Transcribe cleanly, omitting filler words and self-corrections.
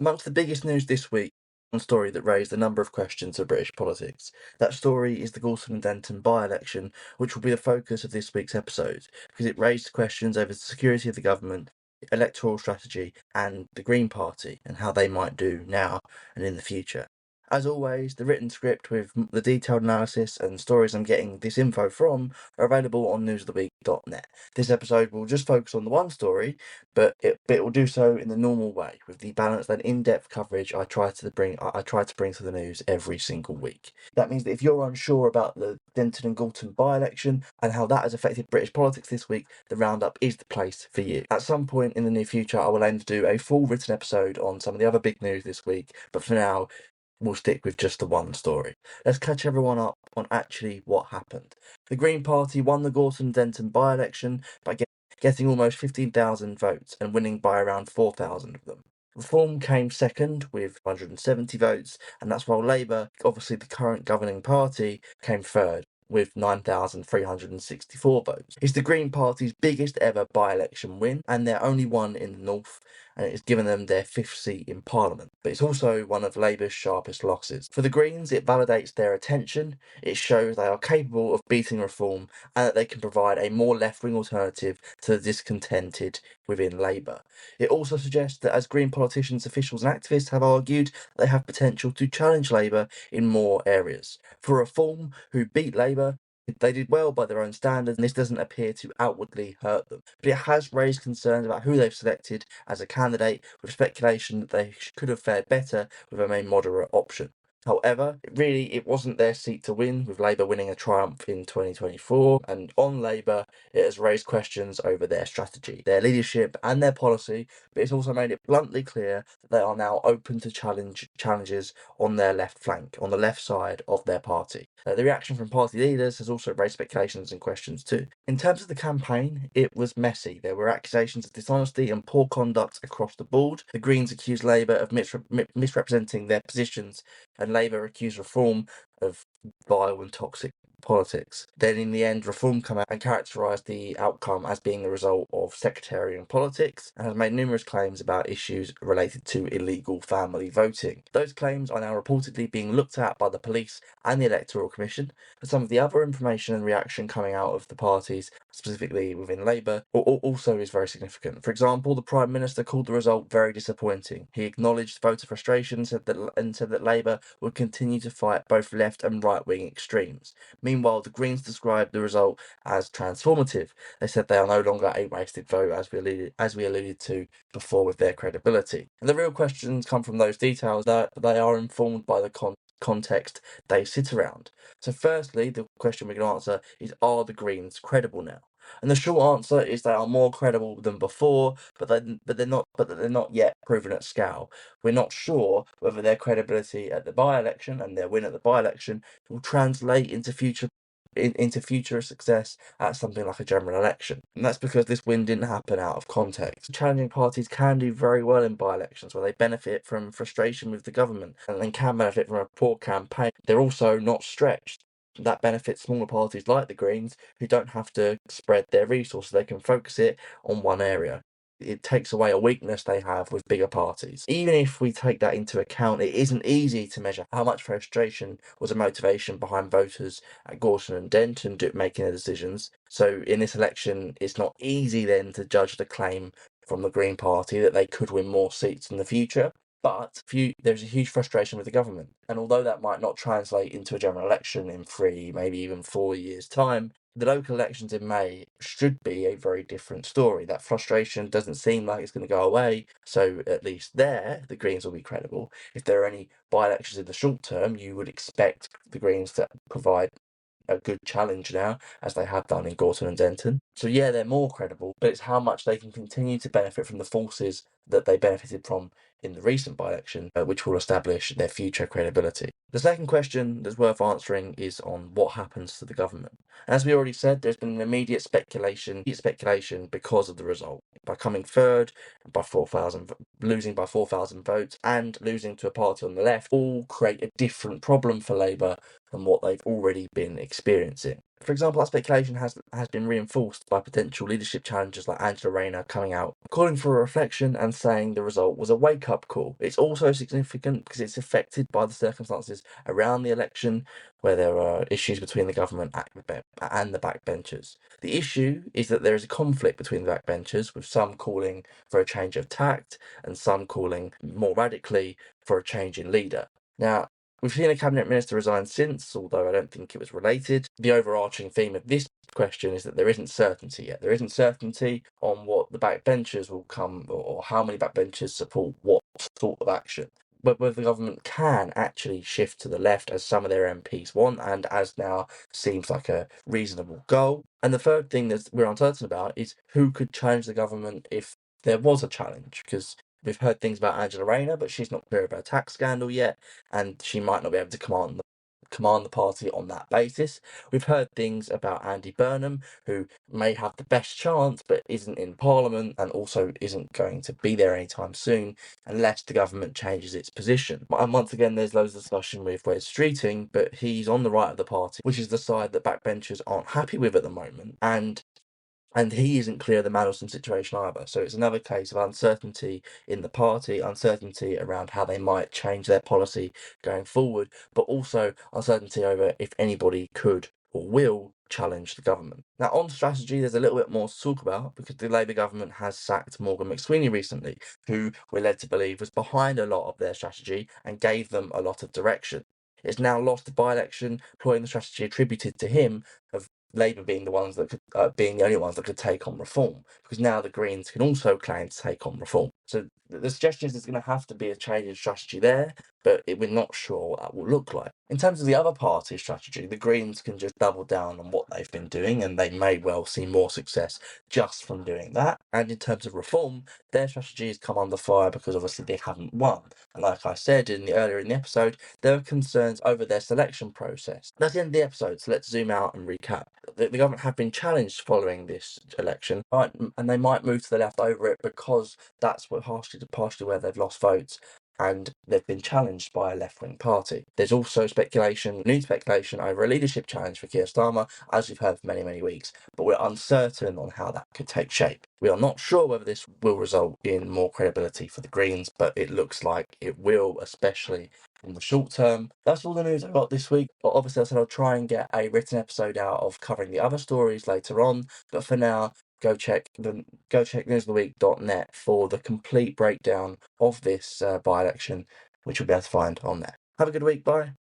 Amongst the biggest news this week, one story that raised a number of questions of British politics. That story is the Gorton and Denton by-election, which will be the focus of this week's episode, because it raised questions over the security of the government, electoral strategy, and the Green Party, and how they might do now and in the future. As always, the written script with the detailed analysis and stories I'm getting this info from are available on NewsOfTheWeek.net. This episode will just focus on the one story, but it will do so in the normal way, with the balanced and in-depth coverage I try to bring to the news every single week. That means that if you're unsure about the Denton and Gorton by-election and how that has affected British politics this week, the roundup is the place for you. At some point in the near future, I will aim to do a full written episode on some of the other big news this week, but for now, we'll stick with just the one story. Let's catch everyone up on actually what happened. The Green Party won the Gorton and Denton by-election by getting almost 15,000 votes and winning by around 4,000 of them. Reform came second with 170 votes, and that's while Labour, obviously the current governing party, came third with 9,364 votes. It's the Green Party's biggest ever by-election win, and their only one in the north, and it has given them their fifth seat in Parliament. But it's also one of Labour's sharpest losses. For the Greens, it validates their attention, it shows they are capable of beating reform, and that they can provide a more left-wing alternative to the discontented within Labour. It also suggests that as Green politicians, officials and activists have argued, they have potential to challenge Labour in more areas. For Reform, who beat Labour, they did well by their own standards, and this doesn't appear to outwardly hurt them. But it has raised concerns about who they've selected as a candidate, with speculation that they could have fared better with a more moderate option. However, it wasn't their seat to win, with Labour winning a triumph in 2024, and on Labour, it has raised questions over their strategy, their leadership and their policy, but it's also made it bluntly clear that they are now open to challenges on their left flank, on the left side of their party. The reaction from party leaders has also raised speculations and questions too. In terms of the campaign, it was messy. There were accusations of dishonesty and poor conduct across the board. The Greens accused Labour of misrepresenting their positions, and Labour accused Reform of vile and toxic politics. Then in the end, Reform came out and characterised the outcome as being the result of sectarian politics, and has made numerous claims about issues related to illegal family voting. Those claims are now reportedly being looked at by the police and the Electoral Commission, but some of the other information and reaction coming out of the parties, specifically within Labour, also is very significant. For example, the Prime Minister called the result very disappointing. He acknowledged voter frustration and said that Labour would continue to fight both left and right-wing extremes. Meanwhile, the Greens described the result as transformative. They said they are no longer a wasted vote, as we alluded to before with their credibility. And the real questions come from those details that they are informed by the context they sit around. So firstly, the question we can answer is, are the Greens credible now? And the short answer is they are more credible than before, but they're not yet proven at scale. We're not sure whether their credibility at the by-election and their win at the by-election will translate into future success at something like a general election. And that's because this win didn't happen out of context. Challenging parties can do very well in by-elections where they benefit from frustration with the government and can benefit from a poor campaign. They're also not stretched. That benefits smaller parties like the Greens, who don't have to spread their resources. They can focus it on one area. It takes away a weakness they have with bigger parties. Even if we take that into account, it isn't easy to measure how much frustration was a motivation behind voters at Gorton and Denton making their decisions. So in this election, it's not easy then to judge the claim from the Green Party that they could win more seats in the future. But there's a huge frustration with the government. And although that might not translate into a general election in 3, maybe even 4 years' time, the local elections in May should be a very different story. That frustration doesn't seem like it's going to go away, so at least there, the Greens will be credible. If there are any by-elections in the short term, you would expect the Greens to provide a good challenge now, as they have done in Gorton and Denton. So yeah, they're more credible, but it's how much they can continue to benefit from the forces that they benefited from in the recent by-election, which will establish their future credibility. The second question that's worth answering is on what happens to the government. As we already said, there's been an immediate speculation because of the result. By coming third, losing by 4,000 votes, and losing to a party on the left, all create a different problem for Labour than what they've already been experiencing. For example, that speculation has been reinforced by potential leadership challengers like Angela Rayner coming out, calling for a reflection and saying the result was a wake-up call. It's also significant because it's affected by the circumstances around the election, where there are issues between the government and the backbenchers. The issue is that there is a conflict between the backbenchers, with some calling for a change of tact and some calling more radically for a change in leader. Now, we've seen a cabinet minister resign since, although I don't think it was related. The overarching theme of this question is that there isn't certainty yet. There isn't certainty on what the backbenchers will come, or how many backbenchers support what sort of action. But whether the government can actually shift to the left, as some of their MPs want, and as now seems like a reasonable goal. And the third thing that we're uncertain about is who could challenge the government if there was a challenge, because we've heard things about Angela Rayner, but she's not clear about a tax scandal yet, and she might not be able to command the party on that basis. We've heard things about Andy Burnham, who may have the best chance, but isn't in Parliament, and also isn't going to be there anytime soon, unless the government changes its position. And once again, there's loads of discussion with Wes Streeting, but he's on the right of the party, which is the side that backbenchers aren't happy with at the moment, and he isn't clear of the Mandelson situation either. So it's another case of uncertainty in the party, uncertainty around how they might change their policy going forward, but also uncertainty over if anybody could or will challenge the government. Now, on strategy, there's a little bit more to talk about, because the Labour government has sacked Morgan McSweeney recently, who we're led to believe was behind a lot of their strategy and gave them a lot of direction. It's now lost the by-election, employing the strategy attributed to him of Labour being the ones that could, being the only ones that could take on reform, because now the Greens can also claim to take on reform. So the suggestion is there's going to have to be a change in strategy there, but we're not sure what that will look like. In terms of the other party strategy, the Greens can just double down on what they've been doing, and they may well see more success just from doing that. And in terms of reform, their strategy has come under fire because obviously they haven't won. And like I said earlier in the episode, there are concerns over their selection process. That's the end of the episode, so let's zoom out and recap. The government have been challenged following this election, and they might move to the left over it, because that's what partially where they've lost votes, and they've been challenged by a left-wing party. There's also new speculation over a leadership challenge for Keir Starmer, as we've heard for many, many weeks, but we're uncertain on how that could take shape. We are not sure whether this will result in more credibility for the Greens, but it looks like it will, especially in the short term. That's all the news I got this week. But obviously, I said I'll try and get a written episode out of covering the other stories later on. But for now, go check NewsOfTheWeek.net for the complete breakdown of this by-election, which you'll be able to find on there. Have a good week. Bye.